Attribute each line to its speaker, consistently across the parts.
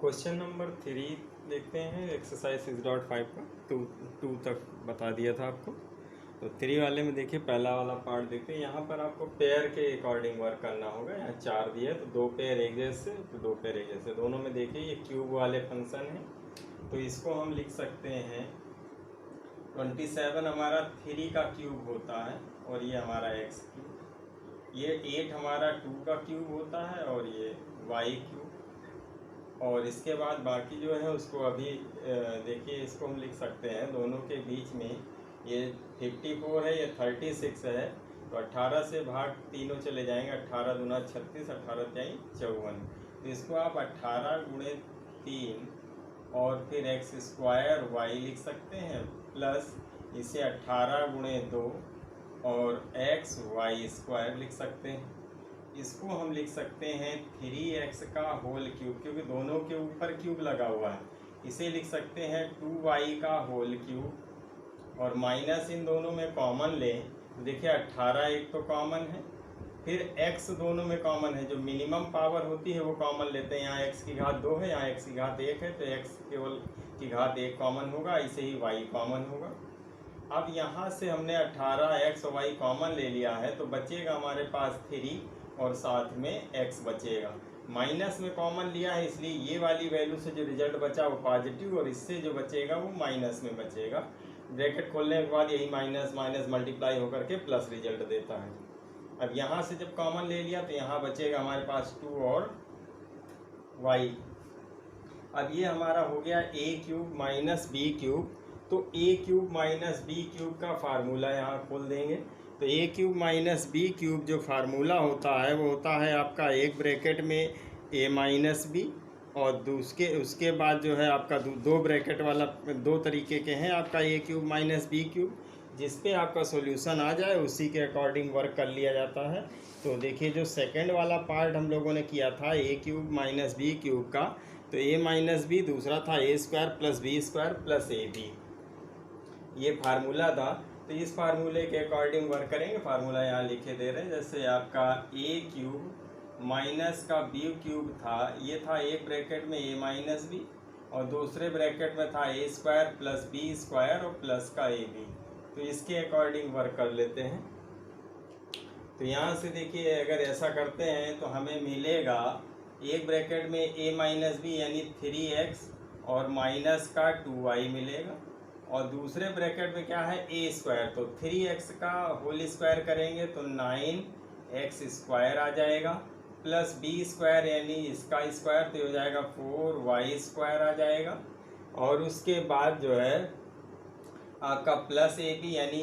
Speaker 1: Question number 3 देखते हैं। Exercise 6.5 का टू तक बता दिया था आपको। तो 3 वाले में देखिए, पहला वाला पार्ट देखते हैं। यहाँ पर आपको पेयर के अकॉर्डिंग वर्क करना होगा। यहाँ 4 दिए है तो 2 पेयर एक जैसे, तो 2 पेयर एक जैसे। दोनों में देखिए ये क्यूब वाले फंक्शन है, तो इसको हम लिख सकते हैं 27 हमारा 3 का क्यूब होता है और ये हमारा x क्यूब। ये 8 हमारा 2 का क्यूब होता है और ये y क्यूब। और इसके बाद बाकी जो है उसको अभी देखिए, इसको हम लिख सकते हैं दोनों के बीच में। ये 54 है, ये 36 है, तो 18 से भाग तीनों चले जाएंगे। 18 दूना 36, 18 त्याई 54। तो इसको आप 18 गुणे 3 और फिर एक्स स्क्वायर वाई लिख सकते हैं, प्लस इसे 18 गुणे 2 और एक्स वाई स्क्वायर लिख सकते हैं। इसको हम लिख सकते हैं 3x का होल क्यूब, क्योंकि दोनों के ऊपर क्यूब लगा हुआ है। इसे लिख सकते हैं 2y का होल क्यूब, और माइनस इन दोनों में कॉमन लें तो देखिए 18 एक तो कॉमन है, फिर x दोनों में कॉमन है। जो मिनिमम पावर होती है वो कॉमन लेते हैं। यहाँ x की घात 2 है, यहाँ x की घात 1 है, तो x केवल की घात 1 कॉमन होगा, ऐसे ही y कॉमन होगा। अब यहाँ से हमने 18x और y कॉमन ले लिया है, तो बचेगा हमारे पास 3 और साथ में x बचेगा। माइनस में कॉमन लिया है, इसलिए ये वाली वैल्यू से जो रिजल्ट बचा वो पॉजिटिव, और इससे जो बचेगा वो माइनस में बचेगा। ब्रैकेट खोलने के बाद यही माइनस माइनस मल्टीप्लाई होकर के प्लस रिजल्ट देता है। अब यहाँ से जब कॉमन ले लिया तो यहाँ बचेगा हमारे पास 2 और y। अब ये हमारा हो गया a cube minus B cube. तो a cube minus B cube का फार्मूला यहाँ खोल देंगे। तो a cube minus B cube जो फार्मूला होता है वो होता है आपका एक ब्रैकेट में a माइनस बी, और उसके बाद जो है आपका दो ब्रैकेट वाला, दो तरीके के हैं आपका a cube minus B cube. जिस पे आपका सॉल्यूशन आ जाए उसी के अकॉर्डिंग वर्क कर लिया जाता है। तो देखिए, जो सेकंड वाला पार्ट हम लोगों ने किया था a cube minus B cube का, तो a माइनस बी, दूसरा था a square plus B square plus A B, ये फार्मूला था। तो इस फार्मूले के अकॉर्डिंग वर्क करेंगे। फार्मूला यहाँ लिखे दे रहे हैं, जैसे आपका a क्यूब माइनस का b क्यूब था, ये था एक ब्रैकेट में a माइनस बी, और दूसरे ब्रैकेट में था a square plus B square और प्लस का ए बी। तो इसके अकॉर्डिंग वर्क कर लेते हैं। तो यहाँ से देखिए, अगर ऐसा करते हैं तो हमें मिलेगा एक ब्रैकेट में a माइनस बी यानी 3x और माइनस का 2y मिलेगा, और दूसरे ब्रैकेट में क्या है a स्क्वायर, तो 3x का होल स्क्वायर करेंगे तो 9x स्क्वायर आ जाएगा, प्लस b स्क्वायर यानी इसका स्क्वायर तो हो जाएगा 4y स्क्वायर आ जाएगा। और उसके बाद जो है आपका प्लस ए बी यानी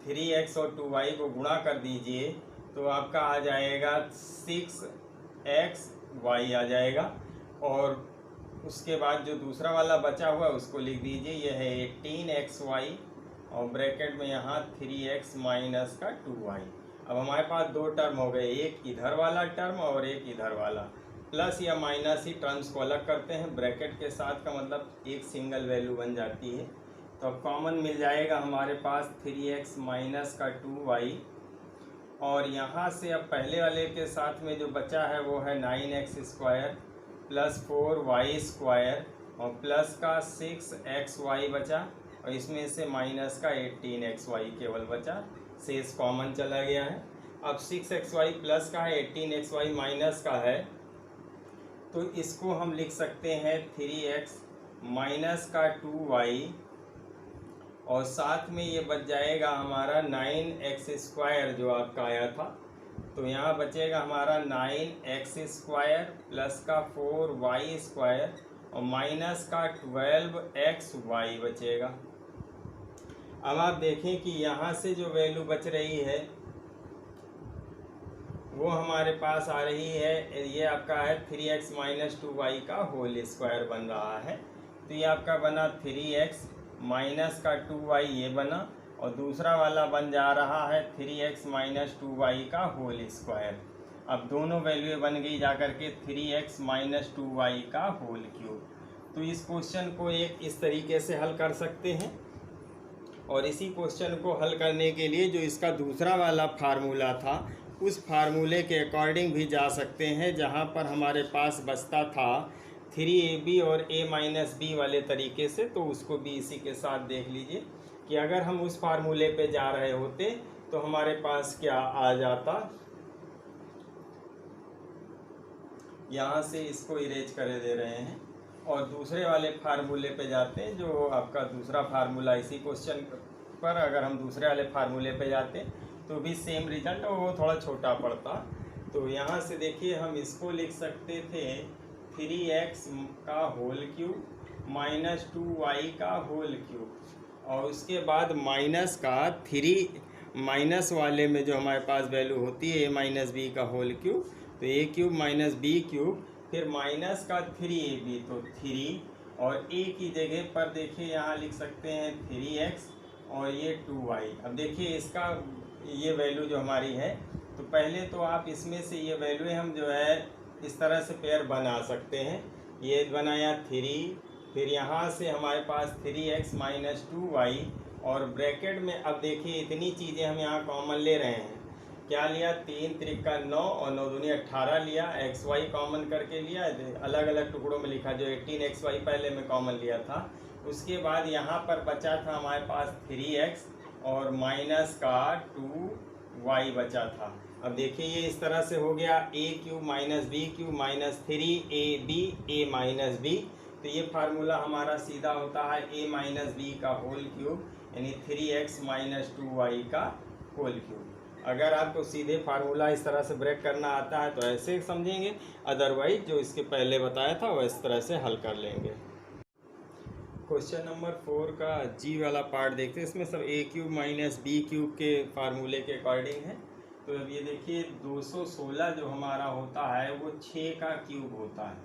Speaker 1: 3x और 2y को गुणा कर दीजिए तो आपका आ जाएगा 6x y आ जाएगा। और उसके बाद जो दूसरा वाला बचा हुआ है उसको लिख दीजिए, यह है 18xy और ब्रैकेट में यहाँ 3x माइनस का 2y। अब हमारे पास दो टर्म हो गए, एक इधर वाला टर्म और एक इधर वाला। प्लस या माइनस ही टर्म्स को अलग करते हैं ब्रैकेट के साथ, का मतलब एक सिंगल वैल्यू बन जाती है। तो अब कॉमन मिल जाएगा हमारे पास 3x माइनस का 2y, और यहाँ से अब पहले वाले के साथ में जो बचा है वो है 9x square plus 4y square और प्लस का 6xy बचा, और इसमें से माइनस का 18xy केवल बचा, शेष कॉमन चला गया है। अब 6xy प्लस का है, 18xy माइनस का है, तो इसको हम लिख सकते हैं 3x माइनस का 2y, और साथ में ये बच जाएगा हमारा 9x स्क्वायर जो आपका आया था। तो यहाँ बचेगा हमारा 9x स्क्वायर प्लस का 4y स्क्वायर और माइनस का 12xy बचेगा। अब आप देखें कि यहाँ से जो वैल्यू बच रही है वो हमारे पास आ रही है, ये आपका है 3x माइनस 2y का होल स्क्वायर बन रहा है। तो ये आपका बना 3x माइनस का 2y ये बना, और दूसरा वाला बन जा रहा है 3x माइनस 2y का होल स्क्वायर। अब दोनों वैल्यू बन गई जाकर के 3x माइनस 2y का होल क्यूब। तो इस क्वेश्चन को एक इस तरीके से हल कर सकते हैं, और इसी क्वेश्चन को हल करने के लिए जो इसका दूसरा वाला फार्मूला था उस फार्मूले के अकॉर्डिंग भी जा सकते हैं, जहाँ पर हमारे पास बचता था 3ab और a माइनस बी वाले तरीके से, तो उसको भी इसी के साथ देख लीजिए कि अगर हम उस फार्मूले पे जा रहे होते तो हमारे पास क्या आ जाता। यहाँ से इसको इरेज करे दे रहे हैं और दूसरे वाले फार्मूले पे जाते हैं, जो आपका दूसरा फार्मूला इसी क्वेश्चन पर अगर हम दूसरे वाले फार्मूले पे जाते तो भी सेम रिजल्ट और वो थोड़ा छोटा पड़ता। तो यहाँ से देखिए हम इसको लिख सकते थे 3x का होल क्यूब माइनस 2y का होल क्यूब, और उसके बाद माइनस का 3 माइनस वाले में जो हमारे पास वैल्यू होती है a माइनस बी का होल क्यूब, तो a cube minus B cube, फिर माइनस का 3ab तो 3, और a की जगह पर देखिए यहाँ लिख सकते हैं 3x और ये 2y। अब देखिए इसका ये वैल्यू जो हमारी है, तो पहले तो आप इसमें से ये वैल्यू हम जो है इस तरह से पेयर बना सकते हैं। ये बनाया 3, फिर यहाँ से हमारे पास 3x माइनस 2y, और ब्रैकेट में अब देखिए इतनी चीज़ें हम यहाँ कॉमन ले रहे हैं। क्या लिया, 3 त्रिका 9 और 9 दूनी 18 लिया, xy कॉमन करके लिया, अलग अलग टुकड़ों में लिखा, जो 18xy पहले में कॉमन लिया था। उसके बाद यहाँ पर बचा था हमारे पास 3x और माइनस का 2y बचा था। अब देखिए ये इस तरह से हो गया a cube minus B cube minus 3ab a minus B. तो ये फार्मूला हमारा सीधा होता है a माइनस बी का होल क्यूब, यानी 3x माइनस 2y का होल क्यूब। अगर आपको सीधे फार्मूला इस तरह से ब्रेक करना आता है तो ऐसे समझेंगे, अदरवाइज जो इसके पहले बताया था वो इस तरह से हल कर लेंगे। क्वेश्चन नंबर 4 का जी वाला पार्ट देखते हैं। इसमें सब a cube minus B cube के फार्मूले के अकॉर्डिंग है। तो अब ये देखिए 216 जो हमारा होता है वो 6 का क्यूब होता है,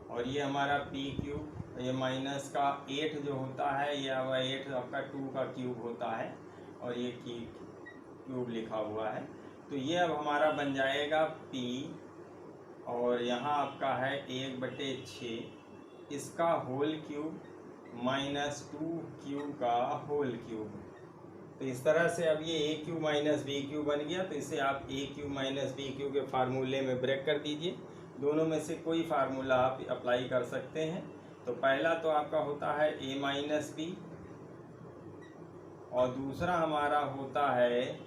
Speaker 1: और ये हमारा p क्यूब, ये माइनस का 8 जो होता है ये 8 आपका 2 का क्यूब होता है, और ये क्यूब लिखा हुआ है। तो ये अब हमारा बन जाएगा p, और यहाँ आपका है 1/6 इसका होल क्यूब माइनस 2q का होल क्यूब। तो इस तरह से अब ये a cube minus B cube बन गया। तो इसे आप a cube minus B cube के फार्मूले में ब्रेक कर दीजिए। दोनों में से कोई फार्मूला आप अप्लाई कर सकते हैं। तो पहला तो आपका होता है a माइनस बी, और दूसरा हमारा होता है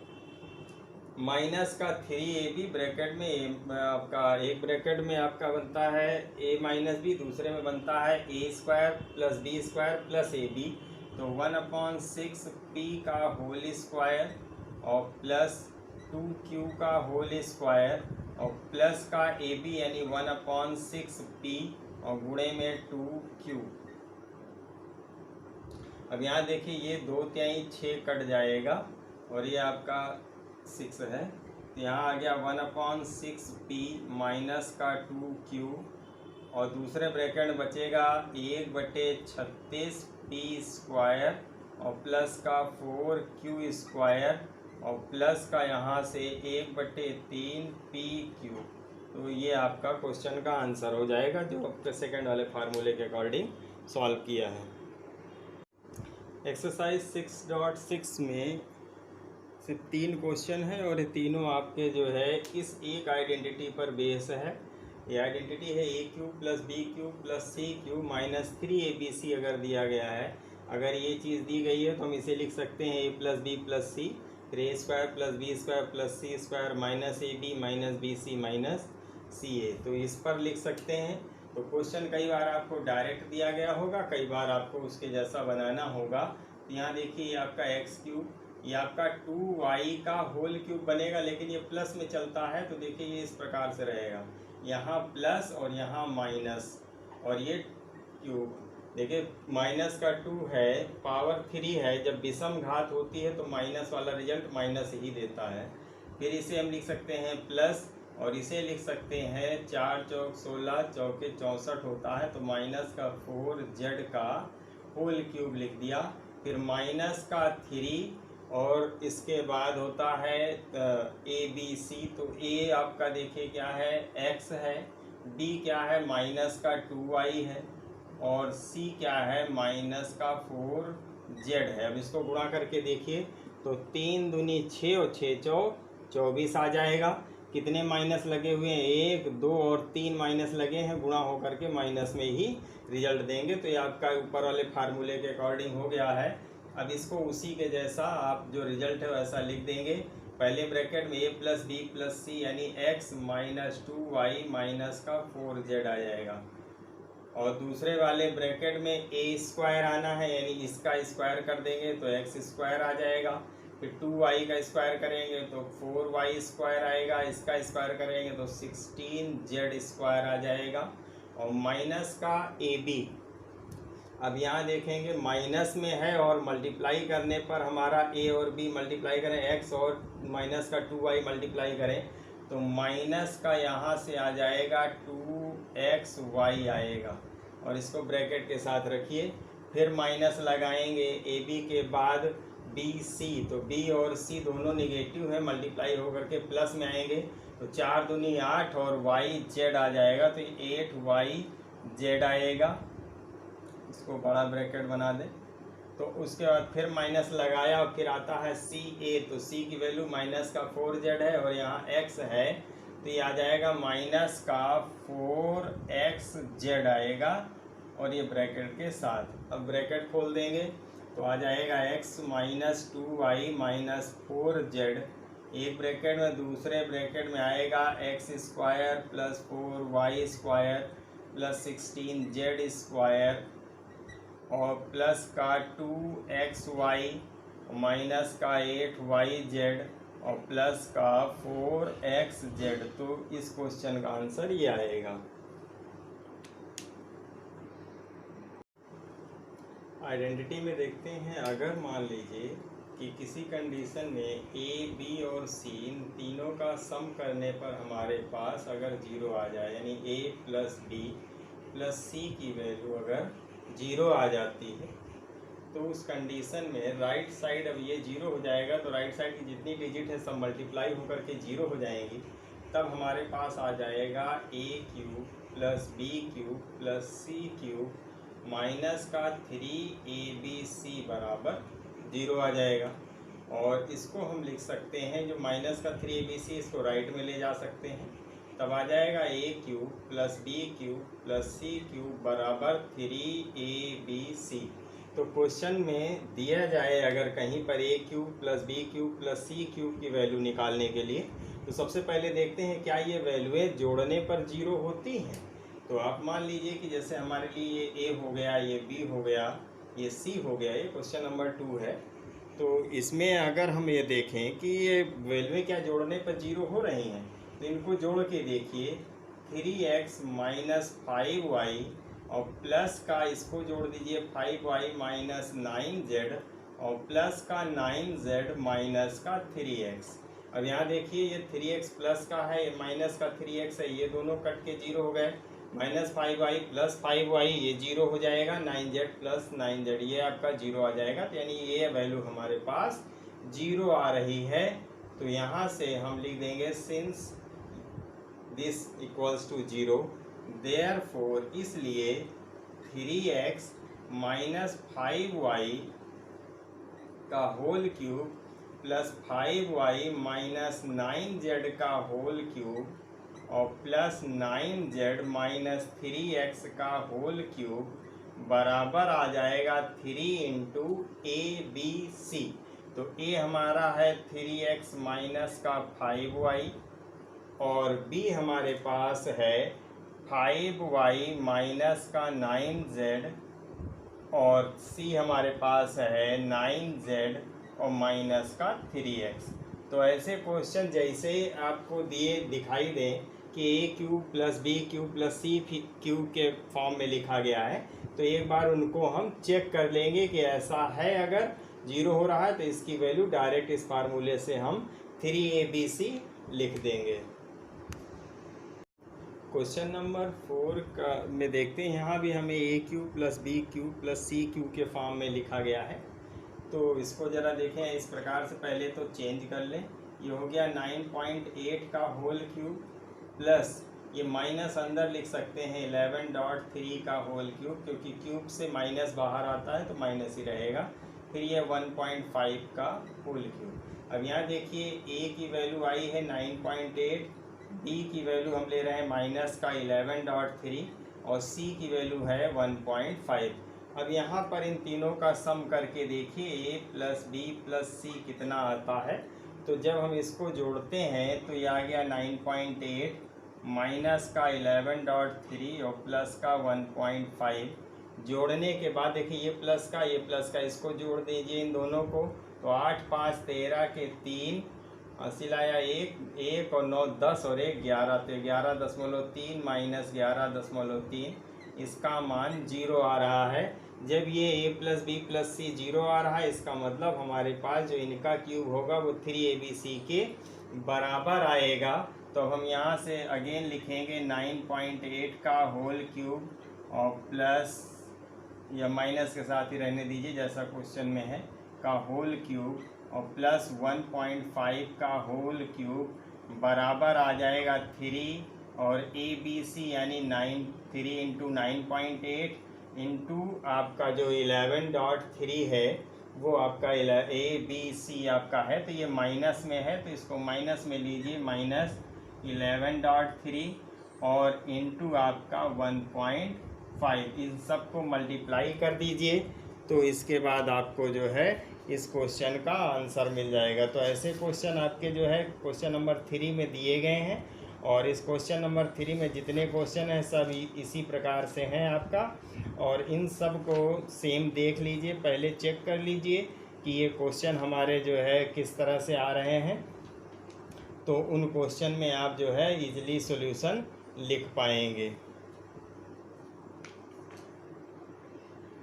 Speaker 1: माइनस का 3ab ब्रैकेट में आपका एक ब्रैकेट में आपका बनता है a माइनस बी, दूसरे में बनता है a square plus B square plus A B. तो 1/6 p का होल स्क्वायर और प्लस 2q का होल स्क्वायर और प्लस का ए बी यानी 1/6 p और गुणे में 2q। अब यहाँ देखिए ये 2/3 6 कट जाएगा और ये आपका 6 है। तो यहाँ आ गया 1/6 p माइनस का 2q, और दूसरे ब्रैकेट में बचेगा 1/36 p स्क्वायर और प्लस का 4q स्क्वायर और प्लस का यहाँ से 1/3 p क्यूब। तो ये आपका क्वेश्चन का आंसर हो जाएगा, जो आपके सेकंड वाले फार्मूले के अकॉर्डिंग सॉल्व किया है। एक्सरसाइज 6.6 में सिर्फ 3 क्वेश्चन है, और ये तीनों आपके जो है इस एक आइडेंटिटी पर बेस है। ये आइडेंटिटी है a cube plus B cube plus C cube minus 3abc अगर दिया गया है। अगर ये चीज़ दी गई है तो हम इसे लिख सकते हैं a plus B plus C, फिर a square plus B square plus C square minus A B minus B C minus C A. तो इस पर लिख सकते हैं। तो क्वेश्चन कई बार आपको डायरेक्ट दिया गया होगा, कई बार आपको उसके जैसा बनाना होगा। तो यहाँ देखिए ये आपका एक्स क्यूब, ये आपका 2y का होल क्यूब बनेगा, लेकिन ये प्लस में चलता है। तो देखिए ये इस प्रकार से रहेगा, यहाँ प्लस और यहाँ माइनस, और ये क्यूब। देखिए माइनस का 2 है, पावर 3 है, जब विषम घात होती है तो माइनस वाला रिजल्ट माइनस ही देता है। फिर इसे हम लिख सकते हैं प्लस, और इसे लिख सकते हैं 4 चौक 16 चौके 64 होता है। तो माइनस का 4z का होल क्यूब लिख दिया। फिर माइनस का 3 और इसके बाद होता है ए बी सी। तो ए आपका देखिए क्या है, x है, b क्या है, माइनस का 2y है, और c क्या है, माइनस का 4z है। अब इसको गुणा करके देखिए तो 3 दूनी 6 और 6 चौक 24 आ जाएगा। कितने माइनस लगे हुए हैं, 1 2 और 3 माइनस लगे हैं, गुणा होकर के माइनस में ही रिजल्ट देंगे। तो ये आपका ऊपर वाले फार्मूले के अकॉर्डिंग हो गया है। अब इसको उसी के जैसा आप जो रिजल्ट है वैसा लिख देंगे। पहले ब्रैकेट में a प्लस बी प्लस सी यानी x माइनस 2y माइनस का 4z आ जाएगा, और दूसरे वाले ब्रैकेट में a स्क्वायर आना है यानी इसका स्क्वायर कर देंगे तो x स्क्वायर आ जाएगा। फिर 2y का स्क्वायर करेंगे तो 4y स्क्वायर आएगा, इसका स्क्वायर करेंगे तो 16z स्क्वायर आ जाएगा, और माइनस का ab। अब यहाँ देखेंगे माइनस में है और मल्टीप्लाई करने पर हमारा a और b मल्टीप्लाई करें, x और माइनस का 2y मल्टीप्लाई करें तो माइनस का यहाँ से आ जाएगा 2xy आएगा, और इसको ब्रैकेट के साथ रखिए। फिर माइनस लगाएंगे ab के बाद bc, तो b और c दोनों निगेटिव है, मल्टीप्लाई होकर के प्लस में आएंगे तो 4 दूनी 8 और yz आ जाएगा तो 8yz आएगा। इसको बड़ा ब्रैकेट बना दें। तो उसके बाद फिर माइनस लगाया और फिर आता है ca, तो c की वैल्यू माइनस का 4z है और यहाँ x है तो ये आ जाएगा माइनस का 4xz आएगा, और ये ब्रैकेट के साथ। अब ब्रैकेट खोल देंगे तो आ जाएगा x minus 2y minus 4z एक ब्रैकेट में, दूसरे ब्रैकेट में आएगा x square plus 4y square plus 16z square और प्लस का 2xy माइनस का 8yz और प्लस का 4xz। तो इस क्वेश्चन का आंसर ये आएगा। आइडेंटिटी में देखते हैं, अगर मान लीजिए कि किसी कंडीशन में a, b और c इन तीनों का सम करने पर हमारे पास अगर 0 आ जाए यानी a plus B plus c की वैल्यू अगर 0 आ जाती है तो उस कंडीशन में राइट साइड, अब ये 0 हो जाएगा तो राइट साइड की जितनी डिजिट है सब मल्टीप्लाई होकर के 0 हो जाएंगी। तब हमारे पास आ जाएगा a cube plus B cube plus C cube minus का 3abc बराबर 0 आ जाएगा। और इसको हम लिख सकते हैं, जो माइनस का 3abc इसको राइट में ले जा सकते हैं, तब आ जाएगा a cube plus B cube plus C cube बराबर 3abc। तो क्वेश्चन में दिया जाए अगर कहीं पर a cube plus B cube plus C cube की वैल्यू निकालने के लिए, तो सबसे पहले देखते हैं क्या ये वैल्यूएं जोड़ने पर 0 होती हैं। तो आप मान लीजिए कि जैसे हमारे लिए ये a हो गया, ये b हो गया, ये c हो गया, ये क्वेश्चन नंबर 2 है। तो इसमें अगर हम ये देखें कि ये वैल्यूएं क्या जोड़ने पर 0 हो रही हैं, तो इनको जोड़ के देखिए 3x माइनस 5y और प्लस का इसको जोड़ दीजिए 5y माइनस 9z और प्लस का 9z माइनस का 3x। अब यहाँ देखिए ये 3x प्लस का है, ये माइनस का 3x है, ये दोनों कट के 0 हो गए। माइनस 5y प्लस 5y ये 0 हो जाएगा, 9z प्लस 9z ये आपका 0 आ जाएगा। तो यानी ये वैल्यू हमारे पास 0 आ रही है। तो यहाँ से हम लिख देंगे since this equals to 0 therefore, इसलिए 3x माइनस 5y का whole cube plus 5y minus 9z का होल क्यूब और प्लस 9z माइनस 3x का होल क्यूब बराबर आ जाएगा 3 इंटू abc। तो a हमारा है 3x माइनस का 5y और b हमारे पास है 5y माइनस का 9z और c हमारे पास है 9z और माइनस का 3x। तो ऐसे क्वेश्चन जैसे आपको दिए दिखाई दें कि a cube plus B cube plus C cube के फॉर्म में लिखा गया है, तो एक बार उनको हम चेक कर लेंगे कि ऐसा है। अगर 0 हो रहा है तो इसकी वैल्यू डायरेक्ट इस फार्मूले से हम 3abc लिख देंगे। क्वेश्चन नंबर 4 का में देखते हैं, यहाँ भी हमें a cube plus B cube plus C cube के फॉर्म में लिखा गया है। तो इसको ज़रा देखें इस प्रकार से, पहले तो चेंज कर लें। ये हो गया 9.8 का होल क्यूब प्लस ये माइनस अंदर लिख सकते हैं 11.3 का होल क्यूब, क्योंकि क्यूब से माइनस बाहर आता है तो माइनस ही रहेगा। फिर ये 1.5 का होल क्यूब। अब यहाँ देखिए a की वैल्यू आई है 9.8 डी की वैल्यू हम ले रहे हैं माइनस का 11.3 और सी की वैल्यू है 1.5। अब यहाँ पर इन तीनों का सम करके देखिए ए प्लस बी प्लस सी कितना आता है। तो जब हम इसको जोड़ते हैं तो ये आ गया 9.8 माइनस का 11.3 और प्लस का 1.5। जोड़ने के बाद देखिए ये प्लस का इसको जोड़ दीजिए इन दोनों को, तो 8 5 13 के 3 अस्सी लाया एक और 9 10 और 1 11, तो 11.3 माइनस 11.3 इसका मान 0 आ रहा है। जब ये a प्लस बी प्लस सी 0 आ रहा है इसका मतलब हमारे पास जो इनका क्यूब होगा वो 3abc के बराबर आएगा। तो हम यहाँ से अगेन लिखेंगे 9.8 का होल क्यूब और प्लस या माइनस के साथ ही रहने दीजिए जैसा क्वेश्चन में है का होल क्यूब और प्लस 1.5 का होल क्यूब बराबर आ जाएगा 3 और ABC यानी 3 इंटू 9.8 इंटू आपका जो 11.3 है वो आपका ABC आपका है, तो ये माइनस में है तो इसको माइनस में लीजिए, माइनस 11.3 और इंटू आपका 1.5, इन सबको मल्टीप्लाई कर दीजिए तो इसके बाद आपको जो है इस क्वेश्चन का आंसर मिल जाएगा। तो ऐसे क्वेश्चन आपके जो है क्वेश्चन नंबर 3 में दिए गए हैं और इस क्वेश्चन नंबर 3 में जितने क्वेश्चन हैं सब इसी प्रकार से हैं आपका, और इन सब को सेम देख लीजिए, पहले चेक कर लीजिए कि ये क्वेश्चन हमारे जो है किस तरह से आ रहे हैं, तो उन क्वेश्चन में आप जो है इजीली सॉल्यूशन लिख पाएंगे।